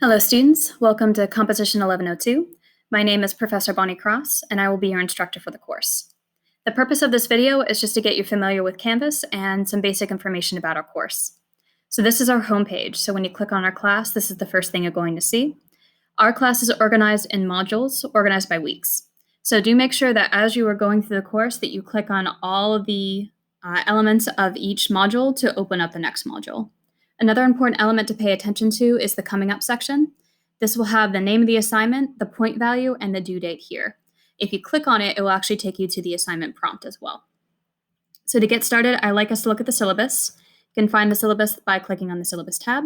Hello, students. Welcome to Composition 1102. My name is Professor Bonnie Cross, and I will be your instructor for the course. The purpose of this video is just to get you familiar with Canvas and some basic information about our course. So this is our homepage. So when you click on our class, this is the first thing you're going to see. Our class is organized in modules, organized by weeks. So do make sure that as you are going through the course that you click on all of the elements of each module to open up the next module. Another important element to pay attention to is the coming up section. This will have the name of the assignment, the point value, and the due date here. If you click on it, it will actually take you to the assignment prompt as well. So to get started, I like us to look at the syllabus. You can find the syllabus by clicking on the syllabus tab.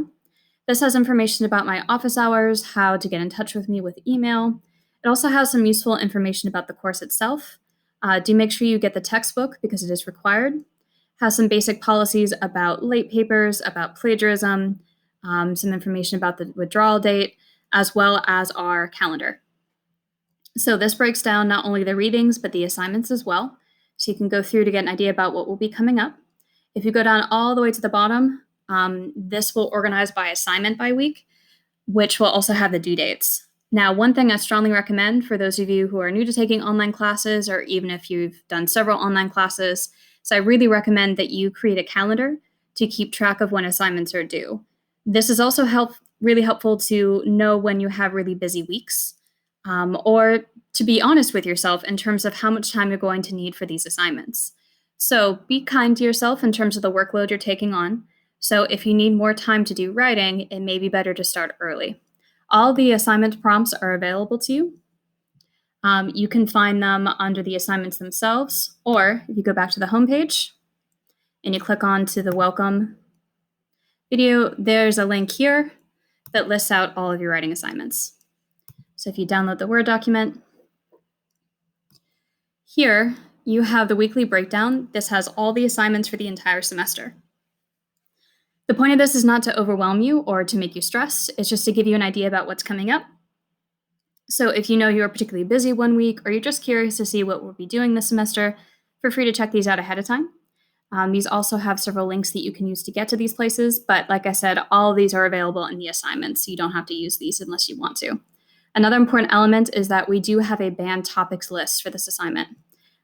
This has information about my office hours, how to get in touch with me with email. It also has some useful information about the course itself. Do make sure you get the textbook because it is required. Has some basic policies about late papers, about plagiarism, some information about the withdrawal date, as well as our calendar. So this breaks down not only the readings, but the assignments as well. So you can go through to get an idea about what will be coming up. If you go down all the way to the bottom, this will organize by assignment by week, which will also have the due dates. Now, one thing I strongly recommend for those of you who are new to taking online classes, or even if you've done several online classes, so I really recommend that you create a calendar to keep track of when assignments are due. This is also really helpful to know when you have really busy weeks, or to be honest with yourself in terms of how much time you're going to need for these assignments. So be kind to yourself in terms of the workload you're taking on. So if you need more time to do writing, it may be better to start early. All the assignment prompts are available to you. You can find them under the assignments themselves, or if you go back to the homepage and you click on to the welcome video, there's a link here that lists out all of your writing assignments. So if you download the Word document, here you have the weekly breakdown. This has all the assignments for the entire semester. The point of this is not to overwhelm you or to make you stressed. It's just to give you an idea about what's coming up. So if you know you're particularly busy one week, or you're just curious to see what we'll be doing this semester, feel free to check these out ahead of time. These also have several links that you can use to get to these places, but like I said, all of these are available in the assignments, so you don't have to use these unless you want to. Another important element is that we do have a banned topics list for this assignment.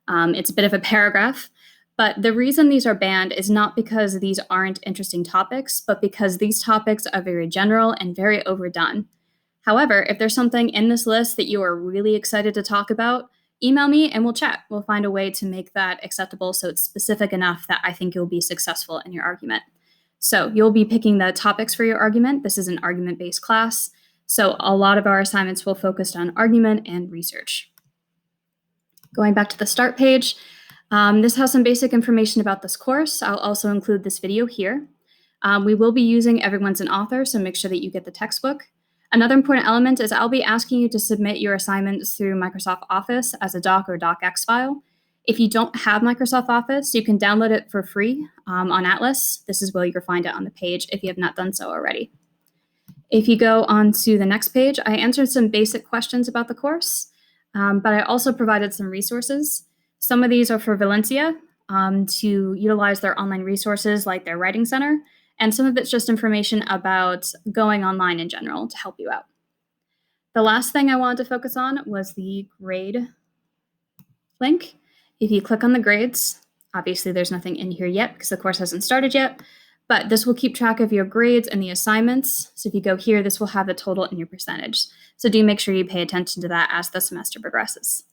It's a bit of a paragraph, but the reason these are banned is not because these aren't interesting topics, but because these topics are very general and very overdone. However, if there's something in this list that you are really excited to talk about, email me and we'll chat. We'll find a way to make that acceptable so it's specific enough that I think you'll be successful in your argument. So you'll be picking the topics for your argument. This is an argument-based class, so a lot of our assignments will focus on argument and research. Going back to the start page, this has some basic information about this course. I'll also include this video here. We will be using Everyone's an Author, so make sure that you get the textbook. Another important element is I'll be asking you to submit your assignments through Microsoft Office as a doc or docx file. If you don't have Microsoft Office, you can download it for free on Atlas. This is where you'll find it on the page if you have not done so already. If you go on to the next page, I answered some basic questions about the course, but I also provided some resources. Some of these are for Valencia to utilize their online resources like their Writing Center, and some of it's just information about going online in general to help you out. The last thing I wanted to focus on was the grade link. If you click on the grades, obviously there's nothing in here yet because the course hasn't started yet, but this will keep track of your grades and the assignments. So if you go here, this will have the total and your percentage. So do make sure you pay attention to that as the semester progresses.